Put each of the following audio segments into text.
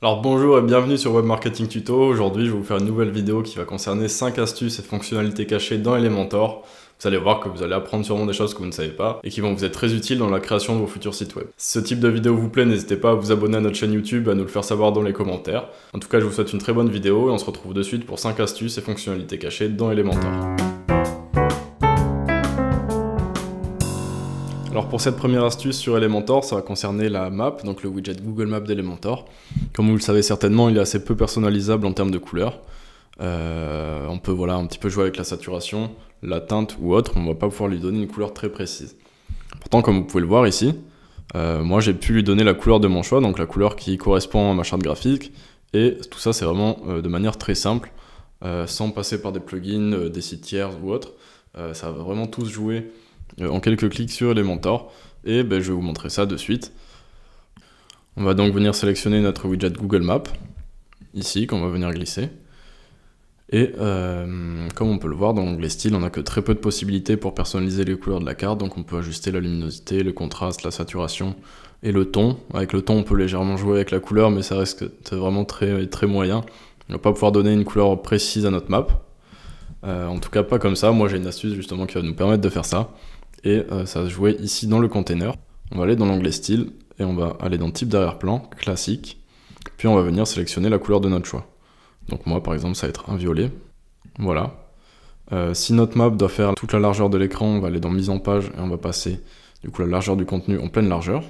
Alors bonjour et bienvenue sur Web Marketing Tuto. Aujourd'hui, je vais vous faire une nouvelle vidéo qui va concerner 5 astuces et fonctionnalités cachées dans Elementor. Vous allez voir que vous allez apprendre sûrement des choses que vous ne savez pas et qui vont vous être très utiles dans la création de vos futurs sites web. Si ce type de vidéo vous plaît, n'hésitez pas à vous abonner à notre chaîne YouTube, à nous le faire savoir dans les commentaires. En tout cas, je vous souhaite une très bonne vidéo et on se retrouve de suite pour 5 astuces et fonctionnalités cachées dans Elementor. Alors pour cette première astuce sur Elementor, ça va concerner la map, donc le widget Google Maps d'Elementor. Comme vous le savez certainement, il est assez peu personnalisable en termes de couleurs. On peut un petit peu jouer avec la saturation, la teinte ou autre, on ne va pas pouvoir lui donner une couleur très précise. Pourtant, comme vous pouvez le voir ici, moi j'ai pu lui donner la couleur de mon choix, donc la couleur qui correspond à ma charte graphique, et tout ça c'est vraiment de manière très simple, sans passer par des plugins, des sites tiers ou autres. Ça va vraiment tous jouer en quelques clics sur Elementor, et je vais vous montrer ça de suite. On va donc venir sélectionner notre widget Google Maps, ici, qu'on va venir glisser. Et comme on peut le voir dans l'onglet style, on n'a que très peu de possibilités pour personnaliser les couleurs de la carte, donc on peut ajuster la luminosité, le contraste, la saturation et le ton. Avec le ton, on peut légèrement jouer avec la couleur, mais ça reste vraiment très, très moyen. On ne va pas pouvoir donner une couleur précise à notre map. En tout cas, pas comme ça. Moi, j'ai une astuce justement qui va nous permettre de faire ça. Et ça va se jouer ici dans le container. On va aller dans l'onglet style et on va aller dans type d'arrière-plan, classique. Puis on va venir sélectionner la couleur de notre choix. Donc moi par exemple ça va être un violet. Voilà. Si notre map doit faire toute la largeur de l'écran, on va aller dans mise en page et on va passer du coup la largeur du contenu en pleine largeur.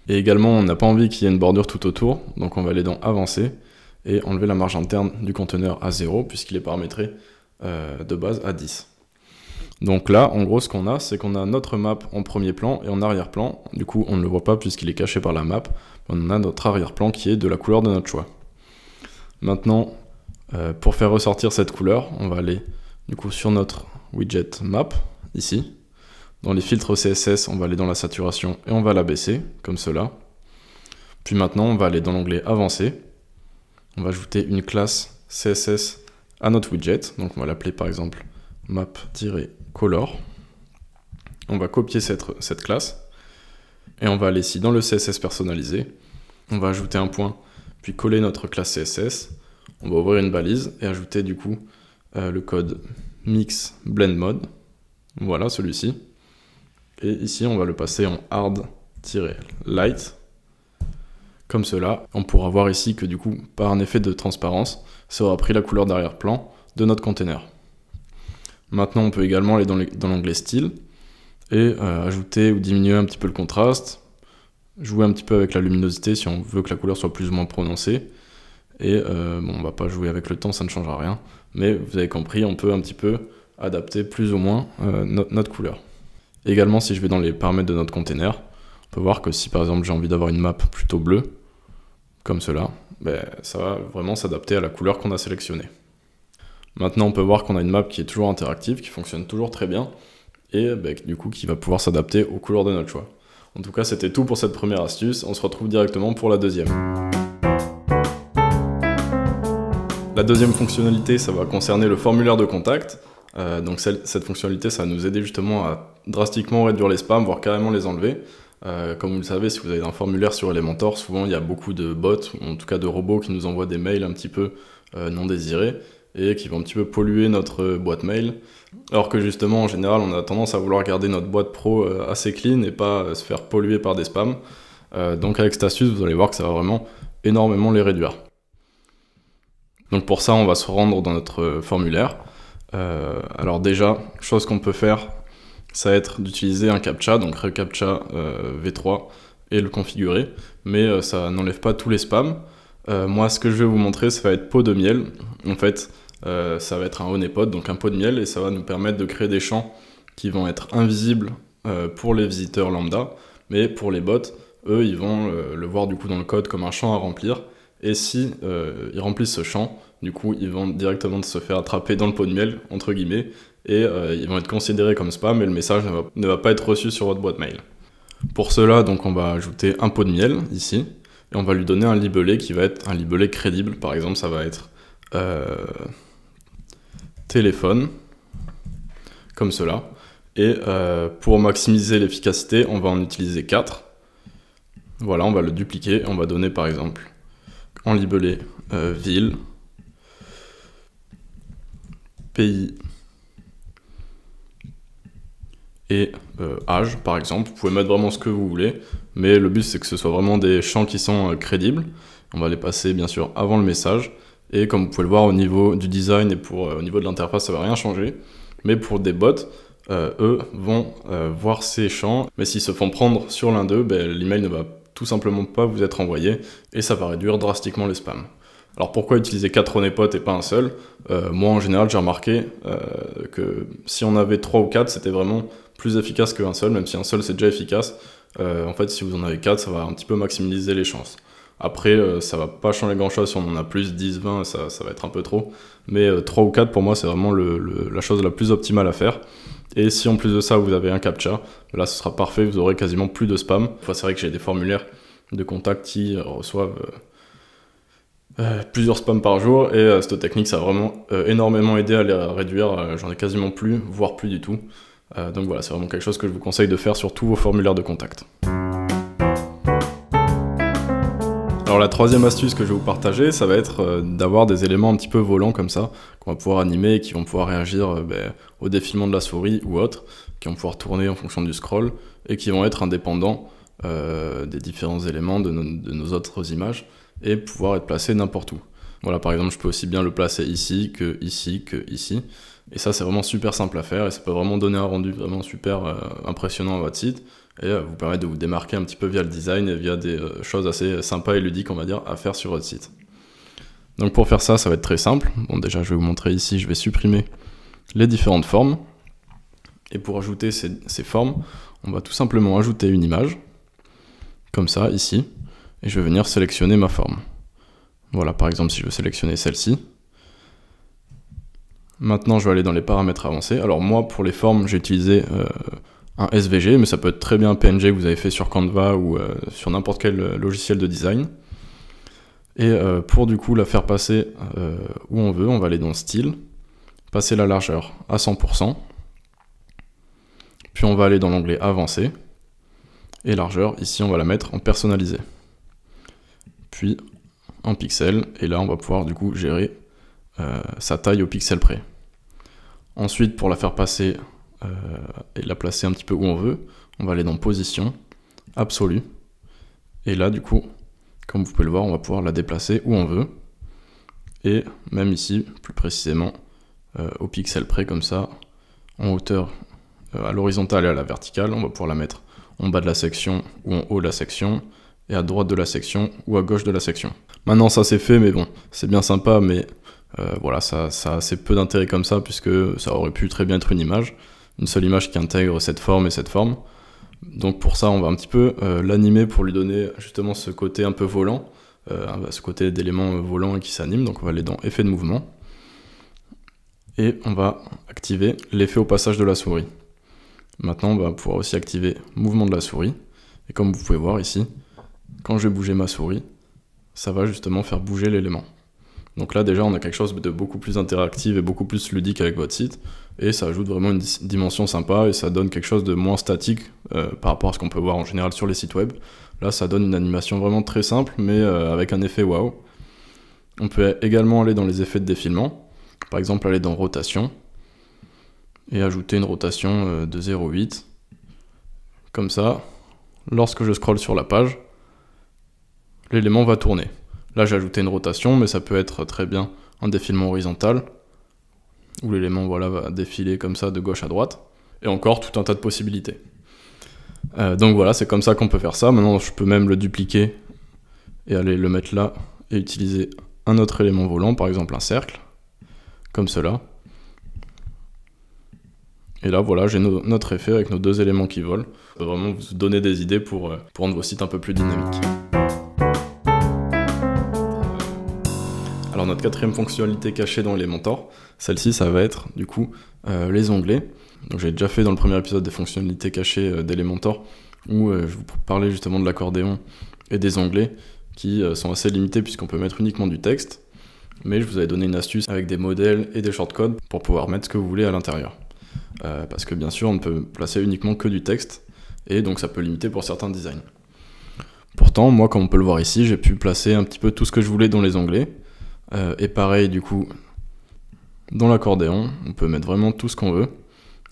Et également on n'a pas envie qu'il y ait une bordure tout autour, donc on va aller dans avancer et enlever la marge interne du conteneur à 0 puisqu'il est paramétré de base à 10. Donc là, en gros, ce qu'on a, c'est qu'on a notre map en premier plan et en arrière-plan. Du coup, on ne le voit pas puisqu'il est caché par la map. On a notre arrière-plan qui est de la couleur de notre choix. Maintenant, pour faire ressortir cette couleur, on va aller du coup sur notre widget map, ici. Dans les filtres CSS, on va aller dans la saturation et on va la baisser, comme cela. Puis maintenant, on va aller dans l'onglet Avancer. On va ajouter une classe CSS à notre widget. Donc on va l'appeler par exemple map-color. On va copier cette classe et on va aller ici dans le CSS personnalisé. On va ajouter un point, puis coller notre classe CSS. On va ouvrir une balise et ajouter du coup le code mix blend mode. Voilà celui-ci. Et ici on va le passer en hard-light. Comme cela. On pourra voir ici que du coup, par un effet de transparence, ça aura pris la couleur d'arrière-plan de notre container. Maintenant, on peut également aller dans l'onglet style et ajouter ou diminuer un petit peu le contraste, jouer un petit peu avec la luminosité si on veut que la couleur soit plus ou moins prononcée. Et on va pas jouer avec le temps, ça ne changera rien. Mais vous avez compris, on peut un petit peu adapter plus ou moins notre couleur. Également, si je vais dans les paramètres de notre container, on peut voir que si par exemple j'ai envie d'avoir une map plutôt bleue, comme cela, ça va vraiment s'adapter à la couleur qu'on a sélectionnée. Maintenant, on peut voir qu'on a une map qui est toujours interactive, qui fonctionne toujours très bien, et du coup qui va pouvoir s'adapter aux couleurs de notre choix. En tout cas, c'était tout pour cette première astuce, on se retrouve directement pour la deuxième. La deuxième fonctionnalité, ça va concerner le formulaire de contact. Donc cette fonctionnalité, ça va nous aider justement à drastiquement réduire les spams, voire carrément les enlever. Comme vous le savez, si vous avez un formulaire sur Elementor, souvent il y a beaucoup de bots, ou en tout cas de robots qui nous envoient des mails un petit peu non désirés, et qui vont un petit peu polluer notre boîte mail, alors que justement en général on a tendance à vouloir garder notre boîte pro assez clean et pas se faire polluer par des spams. Donc avec cette astuce vous allez voir que ça va vraiment énormément les réduire. Donc pour ça on va se rendre dans notre formulaire. Alors déjà, chose qu'on peut faire, ça va être d'utiliser un CAPTCHA, donc reCAPTCHA v3 et le configurer, mais ça n'enlève pas tous les spams. Moi ce que je vais vous montrer ça va être pot de miel. En fait ça va être un honeypot, donc un pot de miel, et ça va nous permettre de créer des champs qui vont être invisibles pour les visiteurs lambda, mais pour les bots, eux ils vont le voir du coup dans le code comme un champ à remplir, et si ils remplissent ce champ, du coup ils vont directement se faire attraper dans le pot de miel, entre guillemets, et ils vont être considérés comme spam et le message ne va pas être reçu sur votre boîte mail. Pour cela, donc on va ajouter un pot de miel ici, et on va lui donner un libellé qui va être un libellé crédible. Par exemple, ça va être téléphone, comme cela. Et pour maximiser l'efficacité, on va en utiliser 4. Voilà, on va le dupliquer, on va donner par exemple en libellé ville, pays et âge par exemple. Vous pouvez mettre vraiment ce que vous voulez, mais le but c'est que ce soit vraiment des champs qui sont crédibles. On va les passer bien sûr avant le message, et comme vous pouvez le voir au niveau du design et au niveau de l'interface, ça va rien changer, mais pour des bots, eux vont voir ces champs, mais s'ils se font prendre sur l'un d'eux, l'email ne va tout simplement pas vous être envoyé, et ça va réduire drastiquement les spams. Alors pourquoi utiliser 4 honeypots et pas un seul? Moi en général j'ai remarqué que si on avait 3 ou 4, c'était vraiment plus efficace qu'un seul, même si un seul c'est déjà efficace. En fait si vous en avez 4, ça va un petit peu maximiser les chances. Après ça va pas changer grand chose si on en a plus, 10, 20, ça va être un peu trop. Mais 3 ou 4 pour moi c'est vraiment la chose la plus optimale à faire. Et si en plus de ça vous avez un captcha, là ce sera parfait, vous aurez quasiment plus de spam. Enfin, c'est vrai que j'ai des formulaires de contact qui reçoivent plusieurs spams par jour, et cette technique ça a vraiment énormément aidé à les réduire. J'en ai quasiment plus, voire plus du tout. Donc voilà, c'est vraiment quelque chose que je vous conseille de faire sur tous vos formulaires de contact. Alors la troisième astuce que je vais vous partager, ça va être d'avoir des éléments un petit peu volants comme ça, qu'on va pouvoir animer et qui vont pouvoir réagir au défilement de la souris ou autre, qui vont pouvoir tourner en fonction du scroll, et qui vont être indépendants des différents éléments de nos autres images, et pouvoir être placés n'importe où. Voilà, par exemple, je peux aussi bien le placer ici, que ici, que ici. Et ça, c'est vraiment super simple à faire, et ça peut vraiment donner un rendu vraiment super impressionnant à votre site, et vous permettre de vous démarquer un petit peu via le design et via des choses assez sympas et ludiques, on va dire, à faire sur votre site. Donc pour faire ça, ça va être très simple. Bon, déjà, je vais vous montrer ici, je vais supprimer les différentes formes. Et pour ajouter ces formes, on va tout simplement ajouter une image, comme ça, ici, et je vais venir sélectionner ma forme. Voilà, par exemple, si je veux sélectionner celle-ci. Maintenant, je vais aller dans les paramètres avancés. Alors moi, pour les formes, j'ai utilisé un SVG, mais ça peut être très bien un PNG que vous avez fait sur Canva ou sur n'importe quel logiciel de design. Et pour du coup la faire passer où on veut, on va aller dans Style, passer la largeur à 100%, puis on va aller dans l'onglet Avancé, et largeur, ici on va la mettre en personnalisé, puis en pixels, et là on va pouvoir du coup gérer sa taille au pixel près. Ensuite, pour la faire passer et la placer un petit peu où on veut, on va aller dans Position, Absolue, et là du coup, comme vous pouvez le voir, on va pouvoir la déplacer où on veut, et même ici, plus précisément, au pixel près, comme ça, en hauteur à l'horizontale et à la verticale, on va pouvoir la mettre en bas de la section ou en haut de la section, et à droite de la section ou à gauche de la section. Maintenant ça c'est fait, mais bon, c'est bien sympa, mais voilà, ça a assez peu d'intérêt comme ça, puisque ça aurait pu très bien être une seule image qui intègre cette forme et cette forme. Donc pour ça, on va un petit peu l'animer pour lui donner justement ce côté un peu volant, ce côté d'élément volant et qui s'anime. Donc on va aller dans Effet de mouvement, et on va activer l'effet au passage de la souris. Maintenant, on va pouvoir aussi activer mouvement de la souris, et comme vous pouvez voir ici, quand je vais bouger ma souris, ça va justement faire bouger l'élément. Donc là déjà on a quelque chose de beaucoup plus interactif et beaucoup plus ludique avec votre site, et ça ajoute vraiment une dimension sympa, et ça donne quelque chose de moins statique par rapport à ce qu'on peut voir en général sur les sites web. Là ça donne une animation vraiment très simple, mais avec un effet waouh. On peut également aller dans les effets de défilement, par exemple aller dans rotation, et ajouter une rotation de 0,8, comme ça, lorsque je scrolle sur la page, l'élément va tourner. Là j'ai ajouté une rotation, mais ça peut être très bien un défilement horizontal, où l'élément voilà, va défiler comme ça de gauche à droite, et encore tout un tas de possibilités. Donc voilà, c'est comme ça qu'on peut faire ça. Maintenant je peux même le dupliquer, et aller le mettre là, et utiliser un autre élément volant, par exemple un cercle, comme cela. Et là voilà, j'ai notre effet avec nos deux éléments qui volent. Ça peut vraiment vous donner des idées pour rendre vos sites un peu plus dynamiques. Alors notre quatrième fonctionnalité cachée dans Elementor, celle-ci ça va être du coup les onglets. Donc j'ai déjà fait dans le premier épisode des fonctionnalités cachées d'Elementor, où je vous parlais justement de l'accordéon et des onglets qui sont assez limités puisqu'on peut mettre uniquement du texte, mais je vous avais donné une astuce avec des modèles et des shortcodes pour pouvoir mettre ce que vous voulez à l'intérieur. Parce que bien sûr on ne peut placer uniquement que du texte, et donc ça peut limiter pour certains designs. Pourtant, moi, comme on peut le voir ici, j'ai pu placer un petit peu tout ce que je voulais dans les onglets. Et pareil, du coup, dans l'accordéon, on peut mettre vraiment tout ce qu'on veut.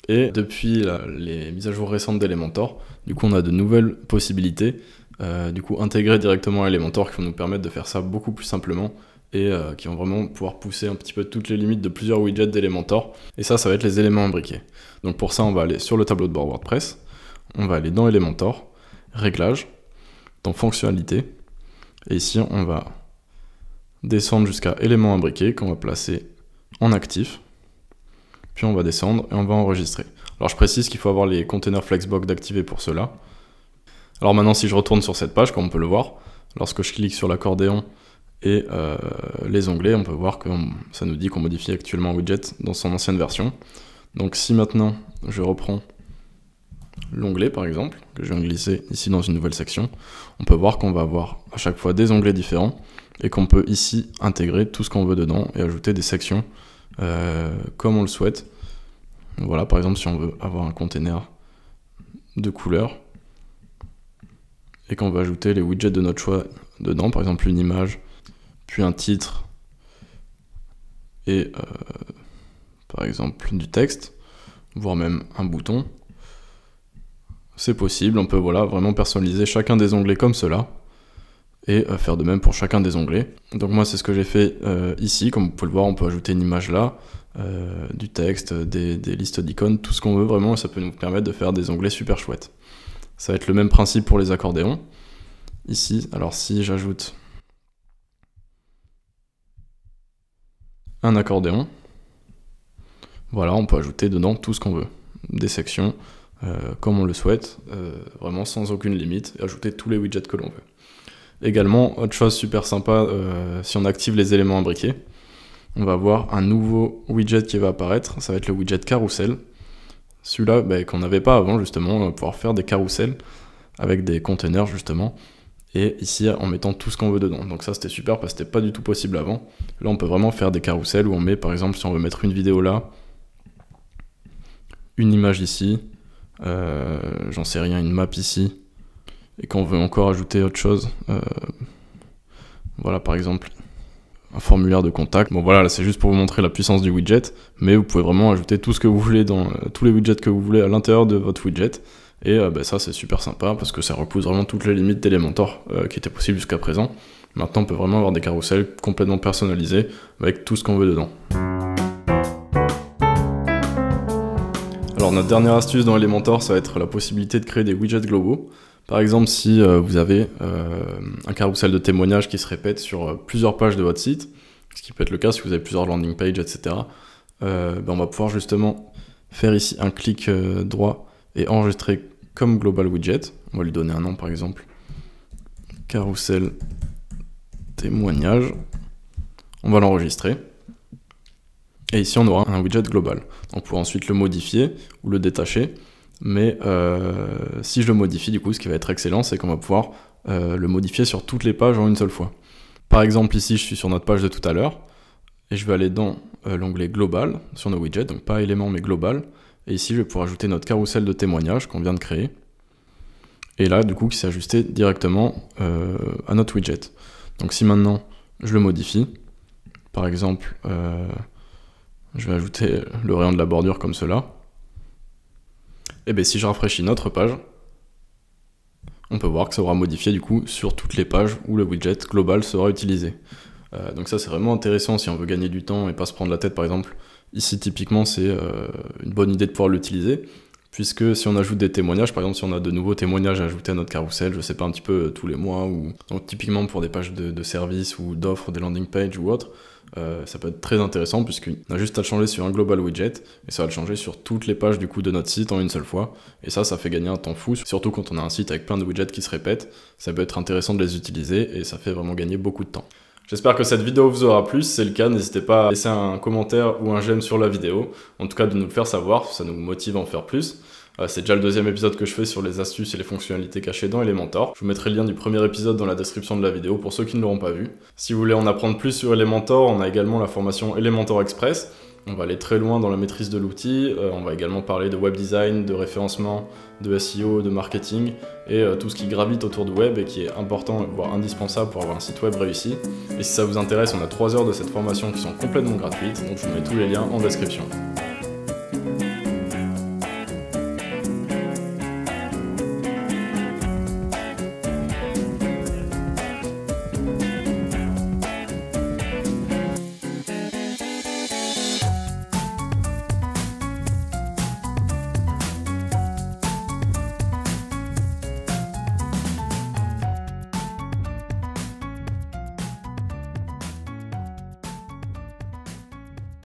Et depuis les mises à jour récentes d'Elementor, du coup, on a de nouvelles possibilités. Du coup, intégrer directement à Elementor qui vont nous permettre de faire ça beaucoup plus simplement et qui vont vraiment pouvoir pousser un petit peu toutes les limites de plusieurs widgets d'Elementor. Et ça va être les éléments imbriqués. Donc pour ça, on va aller sur le tableau de bord WordPress. On va aller dans Elementor, Réglages, dans Fonctionnalités. Et ici, on va descendre jusqu'à éléments imbriqués qu'on va placer en actif. Puis on va descendre et on va enregistrer. Alors je précise qu'il faut avoir les containers Flexbox d'activer pour cela. Alors maintenant, si je retourne sur cette page, comme on peut le voir, lorsque je clique sur l'accordéon et les onglets, on peut voir que ça nous dit qu'on modifie actuellement un widget dans son ancienne version. Donc si maintenant je reprends l'onglet par exemple, que je viens de glisser ici dans une nouvelle section, on peut voir qu'on va avoir à chaque fois des onglets différents et qu'on peut ici intégrer tout ce qu'on veut dedans et ajouter des sections comme on le souhaite. Voilà, par exemple si on veut avoir un container de couleurs et qu'on veut ajouter les widgets de notre choix dedans, par exemple une image, puis un titre et par exemple du texte, voire même un bouton, c'est possible. On peut vraiment personnaliser chacun des onglets comme cela et faire de même pour chacun des onglets. Donc moi c'est ce que j'ai fait ici, comme vous pouvez le voir, on peut ajouter une image là, du texte, des listes d'icônes, tout ce qu'on veut vraiment, et ça peut nous permettre de faire des onglets super chouettes. Ça va être le même principe pour les accordéons. Ici, alors si j'ajoute un accordéon, voilà, on peut ajouter dedans tout ce qu'on veut, des sections, comme on le souhaite, vraiment sans aucune limite, et ajouter tous les widgets que l'on veut. Également, autre chose super sympa, si on active les éléments imbriqués, on va avoir un nouveau widget qui va apparaître, ça va être le widget carousel. Celui-là qu'on n'avait pas avant justement, on va pouvoir faire des carousels avec des containers justement, et ici en mettant tout ce qu'on veut dedans. Donc ça c'était super parce que c'était pas du tout possible avant. Là on peut vraiment faire des carousels où on met par exemple si on veut mettre une vidéo là, une image ici, j'en sais rien, une map ici, et qu'on veut encore ajouter autre chose, voilà par exemple un formulaire de contact. Bon voilà, là c'est juste pour vous montrer la puissance du widget, mais vous pouvez vraiment ajouter tout ce que vous voulez dans tous les widgets que vous voulez à l'intérieur de votre widget, et ça c'est super sympa parce que ça repousse vraiment toutes les limites d'Elementor qui étaient possibles jusqu'à présent. Maintenant on peut vraiment avoir des carousels complètement personnalisés avec tout ce qu'on veut dedans. Alors notre dernière astuce dans Elementor, ça va être la possibilité de créer des widgets globaux. Par exemple, si vous avez un carrousel de témoignages qui se répète sur plusieurs pages de votre site, ce qui peut être le cas si vous avez plusieurs landing pages, etc., on va pouvoir justement faire ici un clic droit et enregistrer comme global widget. On va lui donner un nom par exemple, carrousel témoignage. On va l'enregistrer. Et ici on aura un widget global. On pourra ensuite le modifier ou le détacher. Mais si je le modifie, du coup, ce qui va être excellent, c'est qu'on va pouvoir le modifier sur toutes les pages en une seule fois. Par exemple, ici, je suis sur notre page de tout à l'heure, et je vais aller dans l'onglet Global, sur nos widgets, donc pas éléments, mais Global. Et ici, je vais pouvoir ajouter notre carrousel de témoignages qu'on vient de créer. Et là, du coup, qui s'est ajusté directement à notre widget. Donc si maintenant, je le modifie, par exemple, je vais ajouter le rayon de la bordure comme cela. Et bien si je rafraîchis notre page, on peut voir que ça aura modifié du coup sur toutes les pages où le widget global sera utilisé. Donc ça c'est vraiment intéressant si on veut gagner du temps et pas se prendre la tête par exemple. Ici typiquement c'est une bonne idée de pouvoir l'utiliser, puisque si on ajoute des témoignages, par exemple si on a de nouveaux témoignages à ajouter à notre carrousel, je sais pas un petit peu tous les mois, ou donc typiquement pour des pages de services ou d'offres, des landing pages ou autres, ça peut être très intéressant puisqu'on a juste à le changer sur un global widget et ça va le changer sur toutes les pages du coup de notre site en une seule fois, et ça fait gagner un temps fou, surtout quand on a un site avec plein de widgets qui se répètent. Ça peut être intéressant de les utiliser et ça fait vraiment gagner beaucoup de temps. J'espère que cette vidéo vous aura plu. Si c'est le cas, n'hésitez pas à laisser un commentaire ou un j'aime sur la vidéo, en tout cas de nous le faire savoir, ça nous motive à en faire plus. C'est déjà le deuxième épisode que je fais sur les astuces et les fonctionnalités cachées dans Elementor. Je vous mettrai le lien du premier épisode dans la description de la vidéo pour ceux qui ne l'auront pas vu. Si vous voulez en apprendre plus sur Elementor, on a également la formation Elementor Express. On va aller très loin dans la maîtrise de l'outil, on va également parler de web design, de référencement, de SEO, de marketing et tout ce qui gravite autour du web et qui est important, voire indispensable pour avoir un site web réussi. Et si ça vous intéresse, on a 3 heures de cette formation qui sont complètement gratuites, donc je vous mets tous les liens en description.